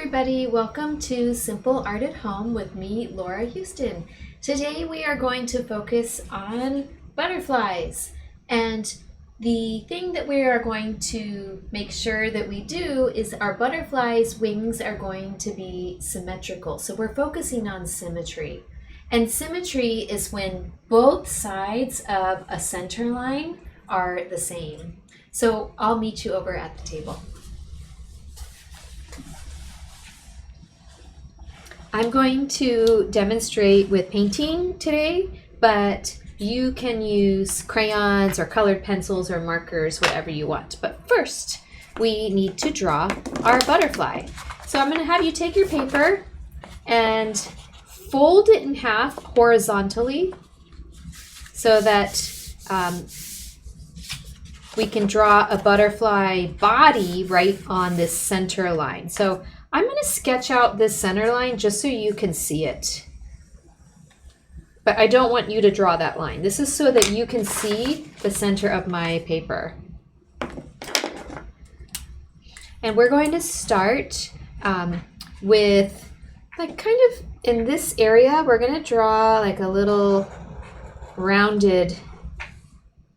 everybody, welcome to Simple Art at Home with me, Laura Houston. Today we are going to focus on butterflies, and the thing that we are going to make sure that we do is our butterflies' wings are going to be symmetrical. So we're focusing on symmetry. And symmetry is when both sides of a center line are the same. So I'll meet you over at the table. I'm going to demonstrate with painting today, but you can use crayons or colored pencils or markers, whatever you want. But first, we need to draw our butterfly. So I'm going to have you take your paper and fold it in half horizontally so that we can draw a butterfly body right on this center line. So I'm going to sketch out this center line just so you can see it. But I don't want you to draw that line. This is so that you can see the center of my paper. And we're going to start with like kind of in this area, we're going to draw like a little rounded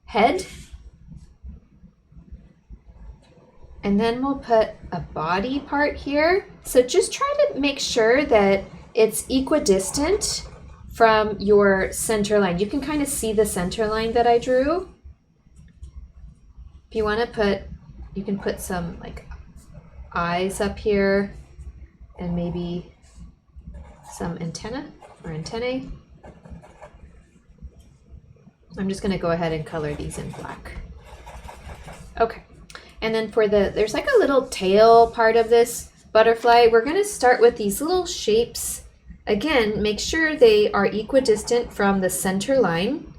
head. And then we'll put a body part here. So just try to make sure that it's equidistant from your center line. You can kind of see the center line that I drew. If you want to put, you can put some like eyes up here and maybe some antenna or antennae. I'm just going to go ahead and color these in black. Okay. And then for there's like a little tail part of this butterfly. We're going to start with these little shapes. Again, make sure they are equidistant from the center line.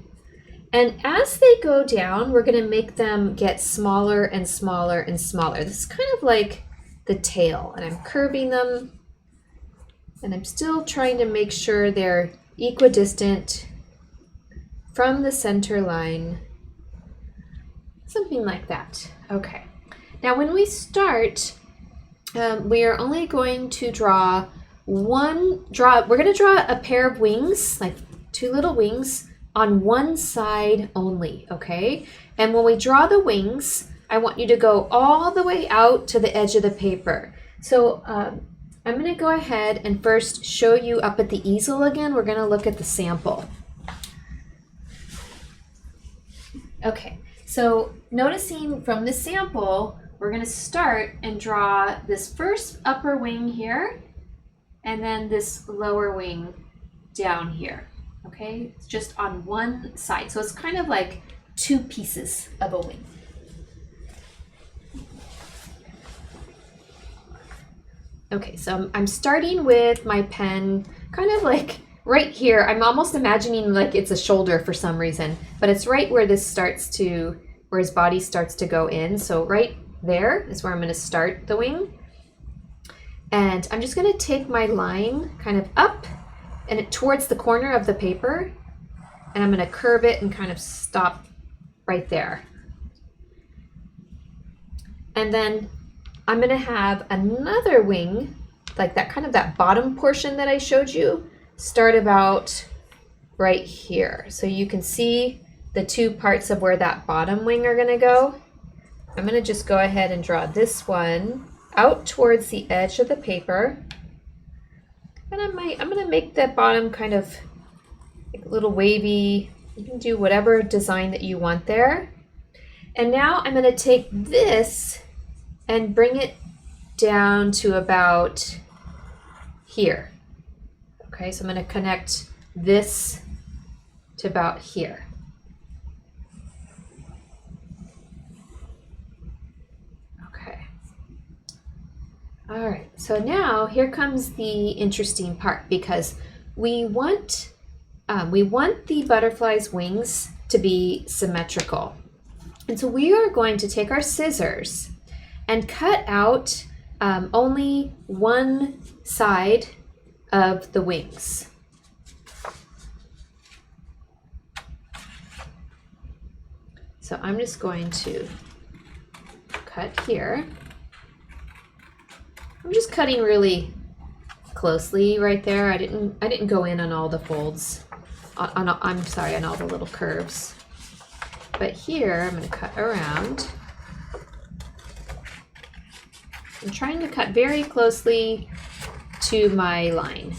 And as they go down, we're going to make them get smaller and smaller and smaller. This is kind of like the tail, and I'm curving them. And I'm still trying to make sure they're equidistant from the center line. Something like that. Okay. Now when we start, we are only going to draw we're going to draw a pair of wings, like two little wings on one side only, okay? And when we draw the wings, I want you to go all the way out to the edge of the paper. So I'm going to go ahead and first show you up at the easel again. We're going to look at the sample. Okay, so noticing from the sample, we're going to start and draw this first upper wing here, and then this lower wing down here, okay? It's just on one side. So it's kind of like two pieces of a wing. Okay, so I'm starting with my pen kind of like right here. I'm almost imagining like it's a shoulder for some reason, but it's right where this starts to, where his body starts to go in. So right there is where I'm going to start the wing. And I'm just going to take my line kind of up and towards the corner of the paper, and I'm going to curve it and kind of stop right there. And then I'm going to have another wing, like that kind of that bottom portion that I showed you, start about right here. So you can see the two parts of where that bottom wing are going to go. I'm going to just go ahead and draw this one out towards the edge of the paper. And I'm going to make that bottom kind of like a little wavy. You can do whatever design that you want there. And now I'm going to take this and bring it down to about here. Okay, so I'm going to connect this to about here. All right, so now here comes the interesting part, because we want the butterfly's wings to be symmetrical. And so we are going to take our scissors and cut out only one side of the wings. So I'm just going to cut here. I'm I'm just cutting really closely right there. I didn't go in on all the folds. I'm sorry, on all the little curves. But here I'm going to cut around. I'm trying to cut very closely to my line.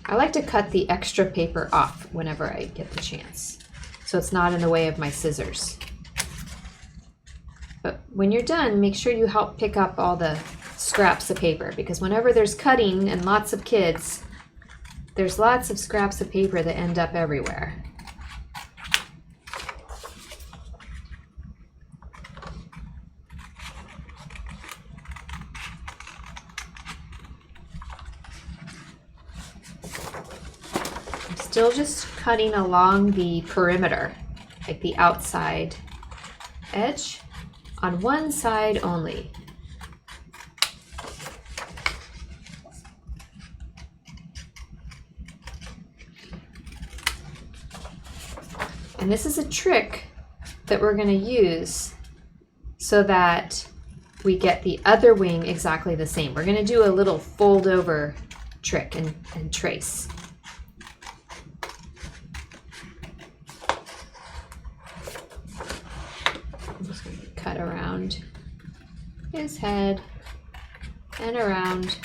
I like to cut the extra paper off whenever I get the chance, so it's not in the way of my scissors. But when you're done, make sure you help pick up all the scraps of paper, because whenever there's cutting and lots of kids, there's lots of scraps of paper that end up everywhere. Still just cutting along the perimeter, like the outside edge, on one side only. And this is a trick that we're going to use so that we get the other wing exactly the same. We're going to do a little fold over trick and trace. Cut around his head and around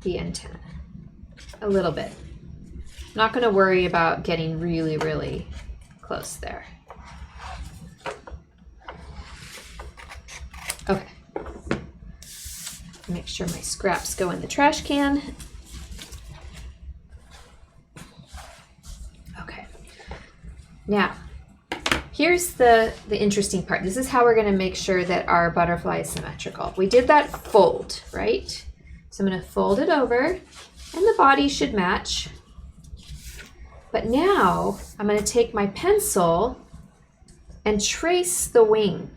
the antenna a little bit. I'm not going to worry about getting really, really close there. Okay. Make sure my scraps go in the trash can. Okay. Now, here's the interesting part. This is how we're going to make sure that our butterfly is symmetrical. We did that fold, right? So I'm going to fold it over, and the body should match. But now I'm going to take my pencil and trace the wing.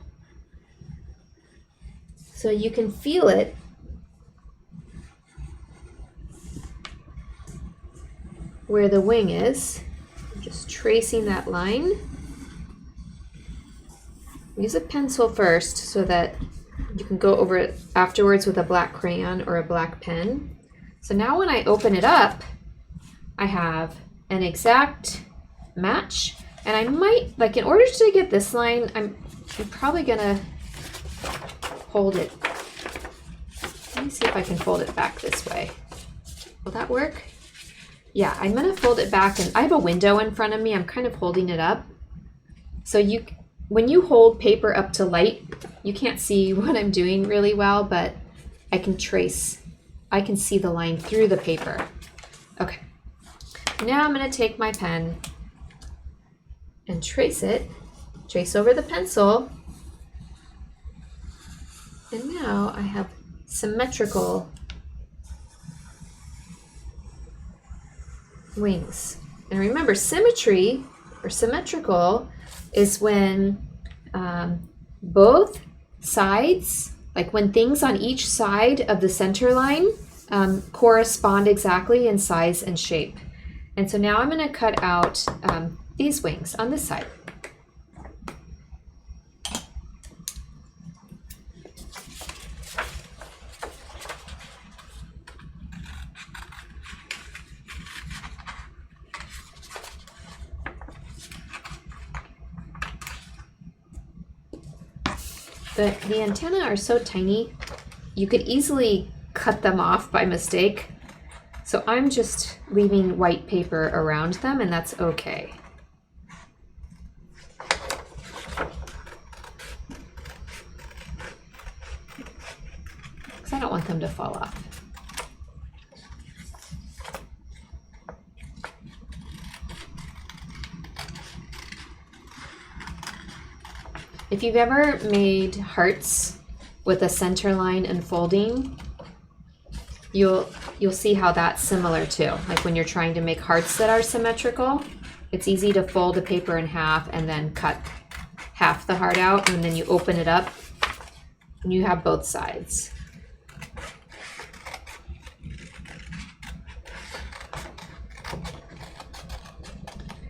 So you can feel it. Where the wing is. I'm just tracing that line. Use a pencil first so that you can go over it afterwards with a black crayon or a black pen. So now when I open it up, I have an exact match. And I might, like, in order to get this line, I'm probably gonna hold it. Let me see if I can fold it back this way. Will that work? Yeah, I'm gonna fold it back, and I have a window in front of me. I'm kind of holding it up. So when you hold paper up to light, you can't see what I'm doing really well, but I can see the line through the paper. Okay, now I'm gonna take my pen and trace over the pencil. And now I have symmetrical wings. And remember, symmetry or symmetrical is when both sides, like when things on each side of the center line correspond exactly in size and shape. And so now I'm going to cut out these wings on this side. The antennae are so tiny, you could easily cut them off by mistake. So I'm just leaving white paper around them, and that's okay. Because I don't want them to fall off. If you've ever made hearts with a center line unfolding, you'll see how that's similar too. Like when you're trying to make hearts that are symmetrical, it's easy to fold the paper in half and then cut half the heart out, and then you open it up and you have both sides.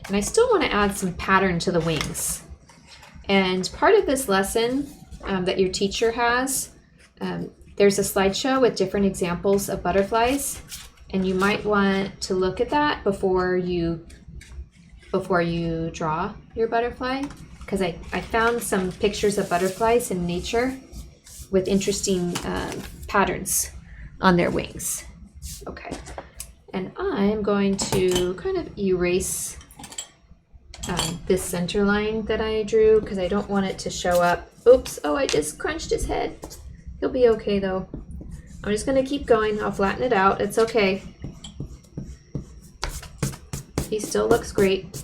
And I still want to add some pattern to the wings. And part of this lesson that your teacher has, there's a slideshow with different examples of butterflies, and you might want to look at that before you draw your butterfly, because I found some pictures of butterflies in nature with interesting patterns on their wings. Okay, and I'm going to kind of erase this center line that I drew because I don't want it to show up. Oops, oh, I just crunched his head. He'll be okay though. I'm just gonna keep going. I'll flatten it out. It's okay. He still looks great.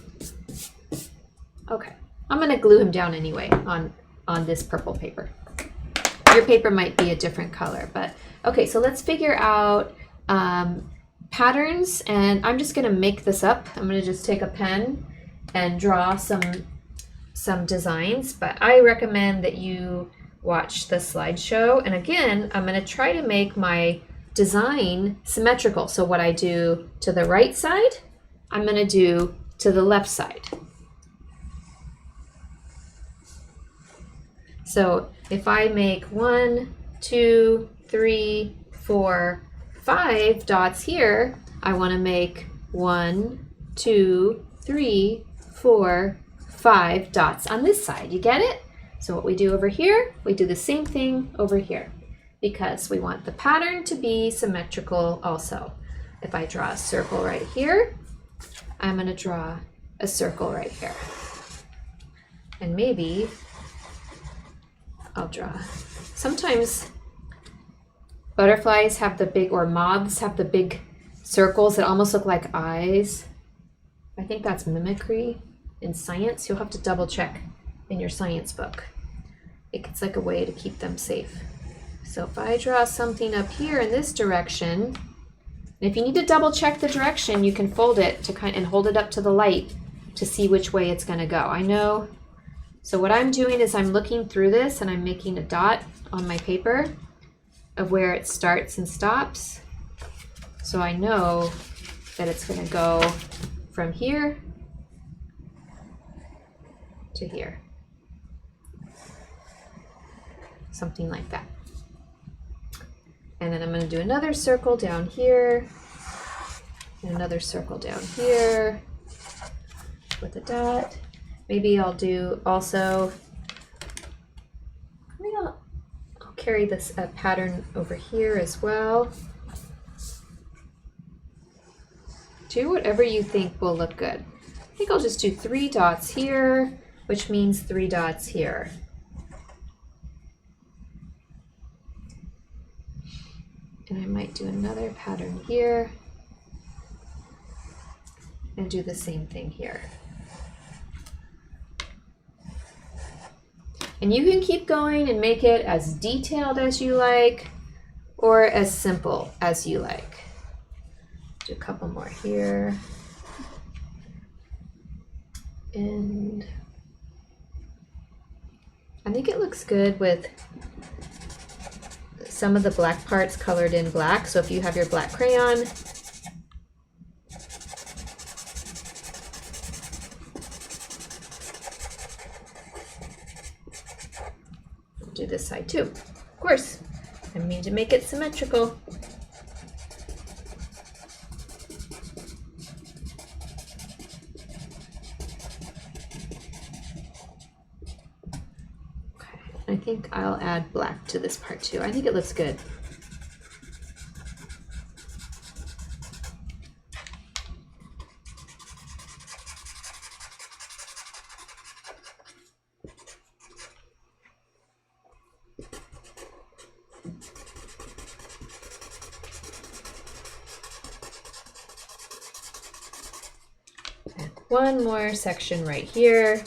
Okay, I'm gonna glue him down anyway on this purple paper. Your paper might be a different color, but okay, so let's figure out patterns, and I'm just gonna make this up. I'm gonna just take a pen and draw some designs, but I recommend that you watch the slideshow. And again, I'm going to try to make my design symmetrical. So what I do to the right side, I'm going to do to the left side. So if I make 1, 2, 3, 4, 5 dots here, I want to make 1, 2, 3, 4, 5 dots on this side. You get it? So what we do over here, we do the same thing over here because we want the pattern to be symmetrical also. If I draw a circle right here, I'm going to draw a circle right here. And maybe I'll draw. Sometimes butterflies have the big, or moths have the big circles that almost look like eyes. I think that's mimicry. In science, you'll have to double check in your science book. It's like a way to keep them safe. So if I draw something up here in this direction, and if you need to double check the direction, you can fold it to and hold it up to the light to see which way it's going to go. I know. So what I'm doing is I'm looking through this and I'm making a dot on my paper of where it starts and stops. So I know that it's going to go from here to here. Something like that. And then I'm going to do another circle down here, and another circle down here with a dot. Maybe I'll do also, maybe I'll carry this pattern over here as well. Do whatever you think will look good. I think I'll just do 3 dots here, which means 3 dots here. And I might do another pattern here and do the same thing here. And you can keep going and make it as detailed as you like or as simple as you like. Do a couple more here. And I think it looks good with some of the black parts colored in black. So if you have your black crayon, do this side too. Of course, I mean to make it symmetrical. I think I'll add black to this part too. I think it looks good. And one more section right here.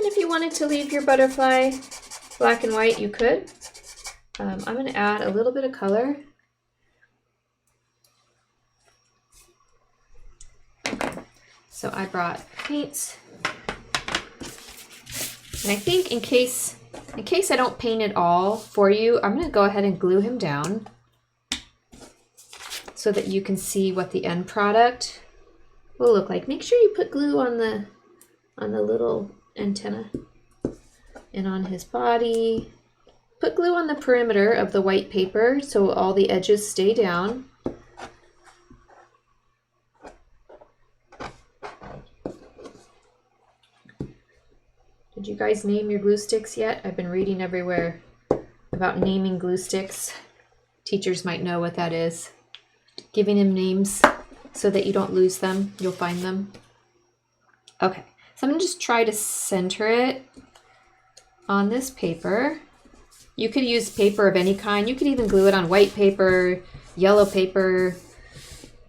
If you wanted to leave your butterfly black and white, you could. I'm going to add a little bit of color. Okay. So I brought paints. And I think in case I don't paint it all for you, I'm going to go ahead and glue him down so that you can see what the end product will look like. Make sure you put glue on on the little antenna and on his body. Put glue on the perimeter of the white paper so all the edges stay down. Did you guys name your glue sticks yet? I've been reading everywhere about naming glue sticks. Teachers might know what that is. Giving them names so that you don't lose them. You'll find them. Okay, so I'm gonna just try to center it on this paper. You could use paper of any kind. You could even glue it on white paper, yellow paper,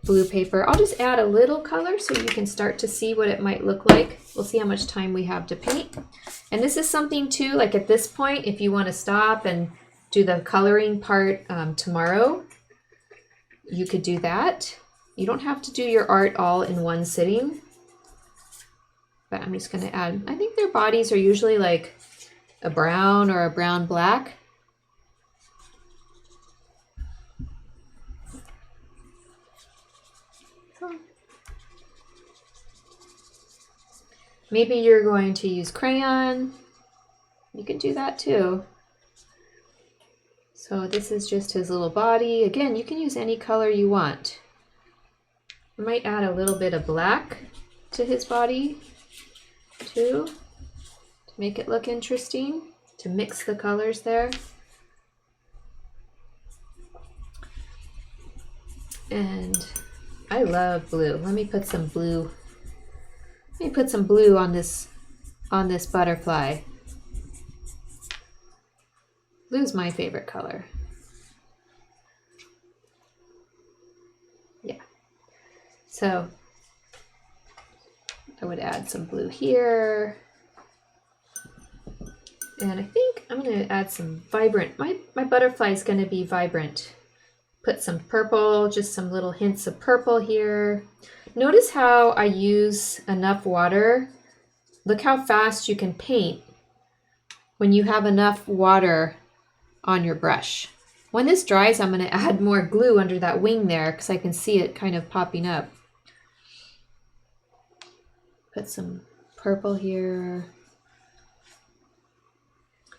blue paper. I'll just add a little color so you can start to see what it might look like. We'll see how much time we have to paint. And this is something too, like at this point, if you want to stop and do the coloring part tomorrow, you could do that. You don't have to do your art all in one sitting. But I'm just going to add, I think their bodies are usually like a brown or a brown black. Maybe you're going to use crayon. You can do that too. So this is just his little body. Again, you can use any color you want. I might add a little bit of black to his body too, to make it look interesting, to mix the colors there. And I love blue. Let me put some blue. Let me put some blue on this butterfly. Blue's my favorite color. Yeah. So I would add some blue here. And I think I'm going to add some vibrant. My butterfly is going to be vibrant. Put some purple, just some little hints of purple here. Notice how I use enough water. Look how fast you can paint when you have enough water on your brush. When this dries, I'm going to add more glue under that wing there because I can see it kind of popping up. Put some purple here.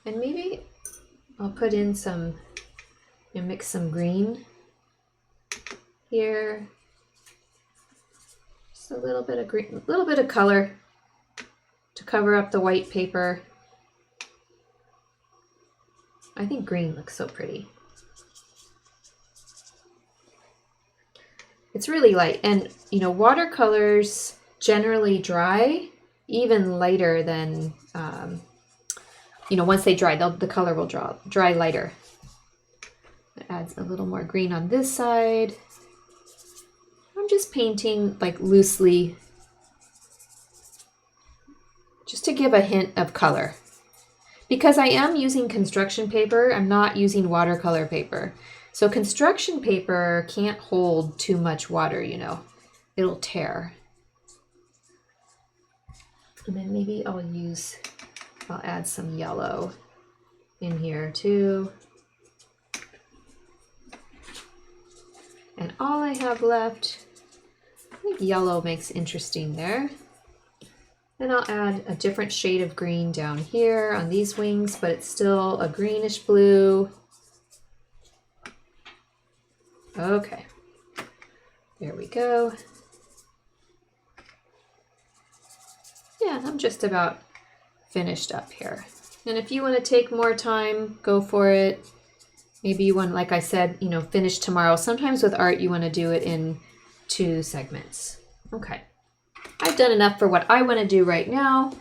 And maybe I'll put in some, mix some green here. Just a little bit of green, a little bit of color to cover up the white paper. I think green looks so pretty. It's really light, and watercolors generally dry even lighter than once they dry, the color will dry lighter. It adds a little more green on this side. I'm just painting like loosely, just to give a hint of color. Because I am using construction paper, I'm not using watercolor paper. So construction paper can't hold too much water, it'll tear. And then maybe I'll add some yellow in here too. And all I have left, I think yellow makes interesting there. Then I'll add a different shade of green down here on these wings, but it's still a greenish blue. Okay, there we go. Yeah, I'm just about finished up here. And if you want to take more time, go for it. Maybe you want, like I said, finish tomorrow. Sometimes with art, you want to do it in 2 segments. Okay. I've done enough for what I want to do right now.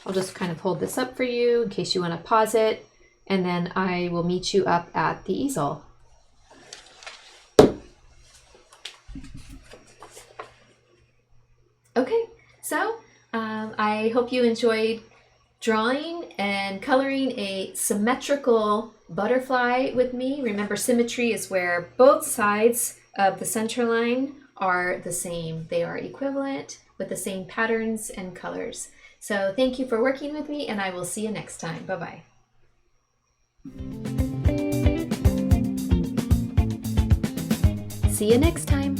I'll just kind of hold this up for you in case you want to pause it, and then I will meet you up at the easel. Okay, so I hope you enjoyed drawing and coloring a symmetrical butterfly with me. Remember, symmetry is where both sides of the center line are the same. They are equivalent with the same patterns and colors. So thank you for working with me, and I will see you next time. Bye-bye. See you next time.